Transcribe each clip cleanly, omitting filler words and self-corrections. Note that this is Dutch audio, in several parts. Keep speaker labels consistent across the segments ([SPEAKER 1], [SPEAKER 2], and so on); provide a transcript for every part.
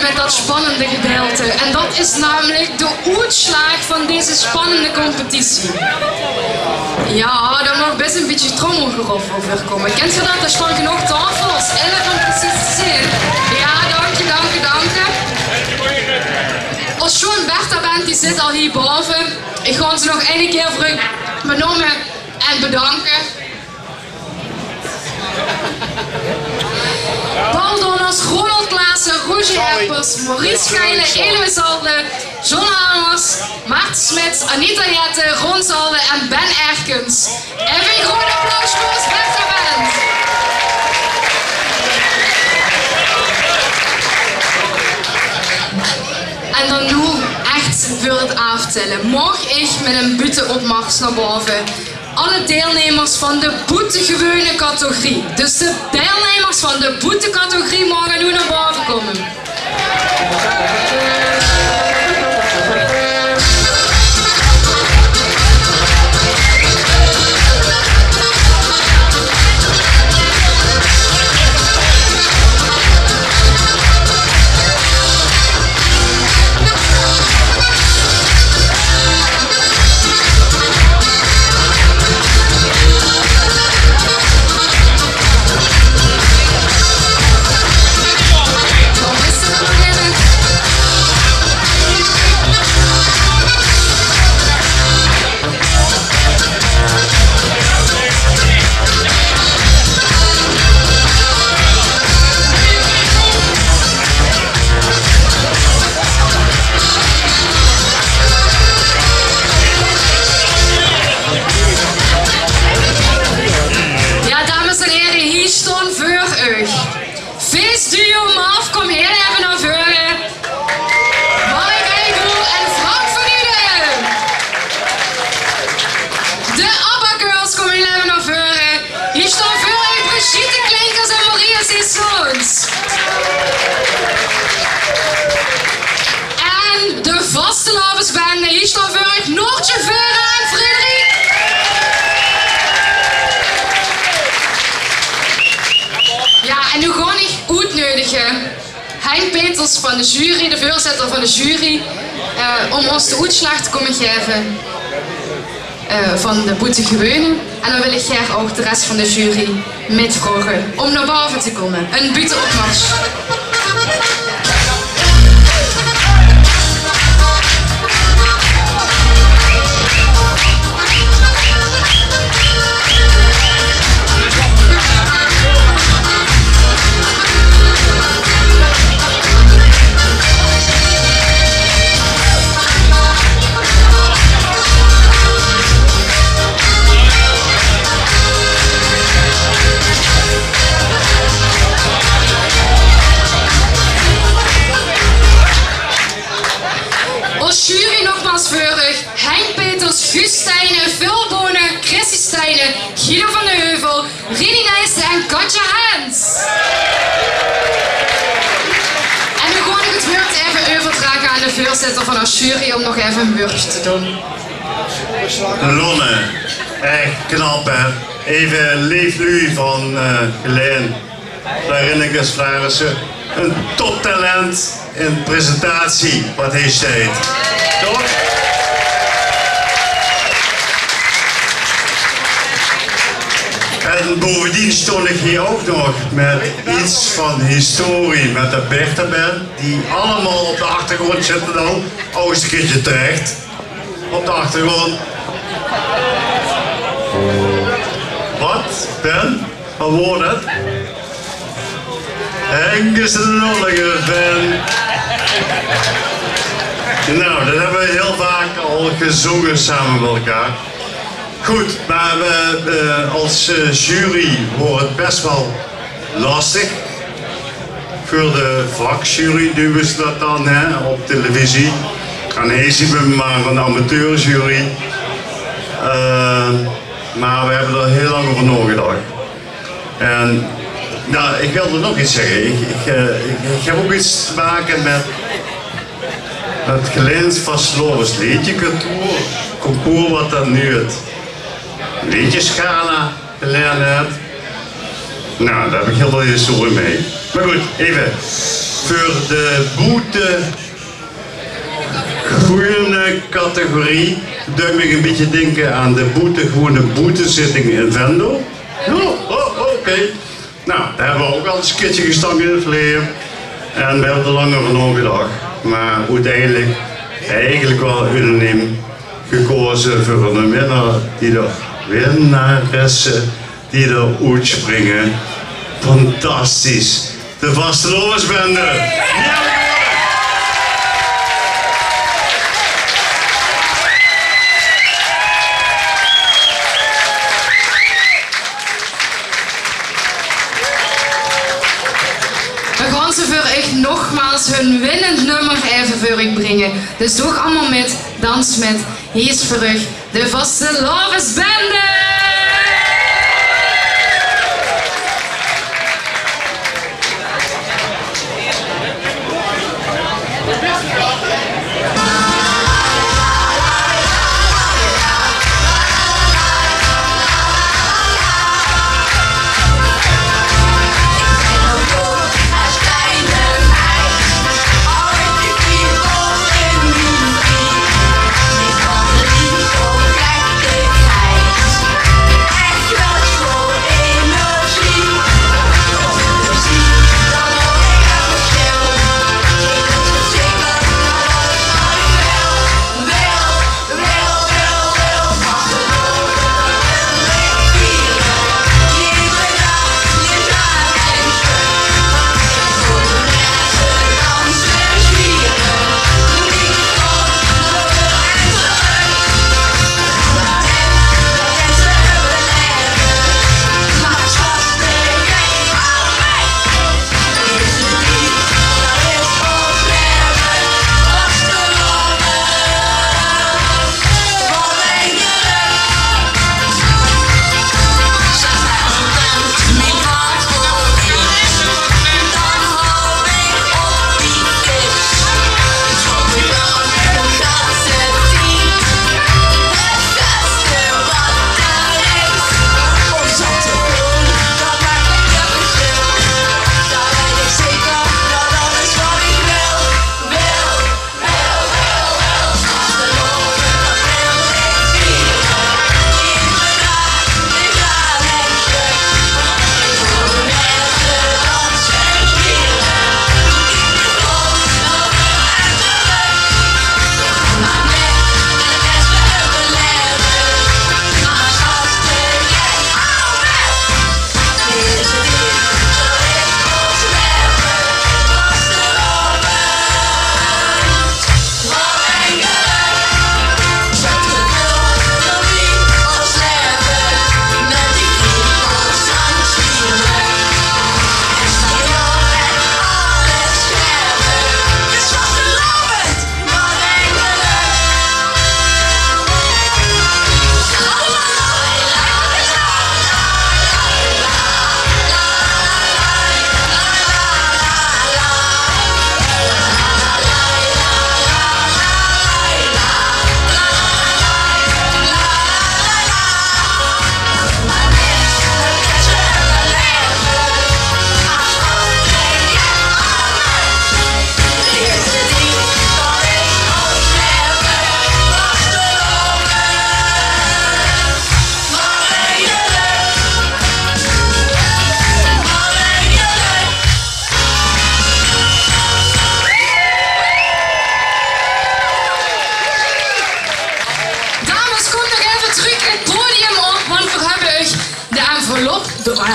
[SPEAKER 1] met dat spannende gedeelte. En dat is namelijk de uitslag van deze spannende competitie. Ja, daar mag best een beetje trommelgeroffel over komen. Kent je dat? Er staan genoeg tafels. 11 om precies te zien. Ja, dank je. Als Sean Bertha bent, die zit al hier boven. Ik ga ze nog één keer voor benoemen en bedanken. Paul Donners, Ronald Klaassen, Roger Heppers, Maurice Scheile, Eloïs Zalde, John Hamers, Maarten Smits, Anita Jette, Ron Zalde en Ben Erkens. Even een groot applaus voor ons Bertha Band. En dan nu echt voor het aftellen. Mag ik met een buitenopmars naar boven alle deelnemers van de boetegewone categorie. Dus de deelnemers van de boetecategorie mogen nu naar boven komen. Feestduo Maf, kom heel even naar voren. Mark Eibel en Frank van Uden. De ABBA Girls, kom heel even naar voren. Hier staan voor u Brigitte Klinkers en Maria Sissons. En de vaste Lavensbende, hier staan voor u Noortje Vera en Frederik. Ja, en nu gewoon ik uitnodigen Hein Peters van de jury, de voorzitter van de jury, om ons de uitslag te komen geven van de boetegewone. En dan wil ik graag ook de rest van de jury metvragen om naar boven te komen. Een buitenopmars. Jury nogmaals vurig, Henk Peters, Guus Stijnen, Phil Bonen, Chrissy Stijnen, Guido van de Heuvel, Rini Nijsten en Katja Hens. En nu ga ik het woord even overdragen aan de voorzitter van de jury om nog even een woordje te doen.
[SPEAKER 2] Lonne, echt knap hè. Even leeflu van Geleen. Flarinicus Flarissen. Een toptalent in presentatie, wat hij zei. Toch? En bovendien stond ik hier ook nog met iets van historie met de Bertha Band, die allemaal op de achtergrond zitten dan. Oh, eens een keertje terecht. Op de achtergrond. Wat? Ben? Wat wordt het? Henk is een lollige fan. Nou, dat hebben we heel vaak al gezongen samen met elkaar. Goed, maar we als jury wordt het best wel lastig. Voor de vakjury doen ze dat dan hè, op televisie. En hier zien we maar een amateurjury. Maar we hebben er heel lang over nagedacht. En nou, ik wilde nog iets zeggen. Ik heb ook iets te maken met het Geleens van Slovens liedjeconcours, wat dan nu het liedjeschala geleerd heeft. Nou, daar heb ik heel veel historie mee. Maar goed, even. voor de boete groene categorie doet me een beetje denken aan de gewone boetezitting in Venlo. Oké. Nou, daar hebben we ook al eens een keertje gestaan in het verleden. En we hebben er langer van over gedacht. Maar uiteindelijk eigenlijk wel unaniem gekozen voor een winnaar die er winnaressen die er uitspringen. Fantastisch. De Vastelovendsbende. Ja!
[SPEAKER 1] Nogmaals hun winnend nummer even voor u brengen. Dus doe allemaal met, dans met, hier is voor u de Vastelovendsbende!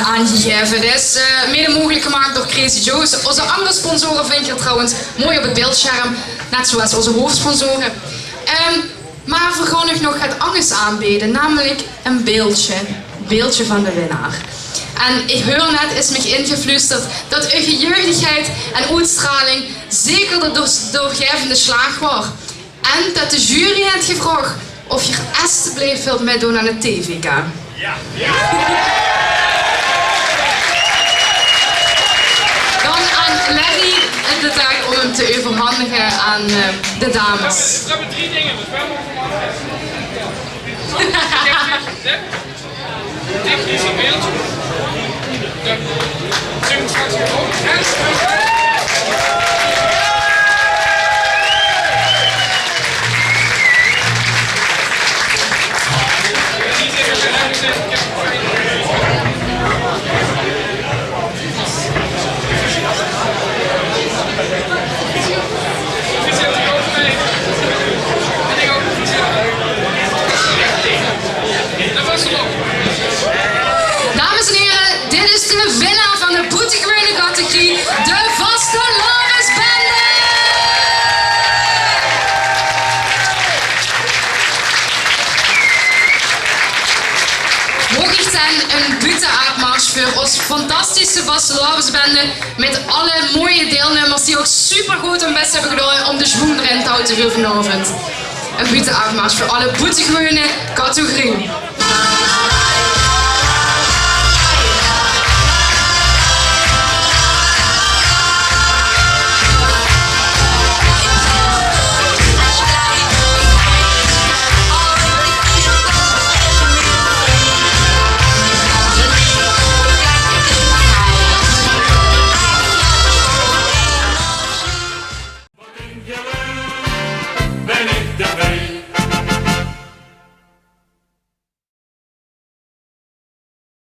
[SPEAKER 1] Aangegeven. Dit is mede mogelijk gemaakt door Crazy Joe's. Onze andere sponsoren vind je trouwens mooi op het beeldscherm, net zoals onze hoofdsponsoren. Maar we gaan nog het anders aanbieden, namelijk een beeldje van de winnaar. En ik hoor net, is me ingefluisterd, dat uw jeugdigheid en uitstraling zeker de doorgevende slag was. En dat de jury heeft gevraagd of je alsjeblieft wilt meedoen aan het TVK. Ja. Dan aan Lenny de taak om hem te overhandigen aan de dames.
[SPEAKER 3] We hebben 3 dingen, dus wij mogen technisch een beeldje. Zing straks weer op.
[SPEAKER 1] onze fantastische vastelavondsbende met alle mooie deelnemers die ook super goed hun best hebben gedaan om de schoen erin te houden vanavond. Een goede avondmaat voor alle boetegewone categorieën.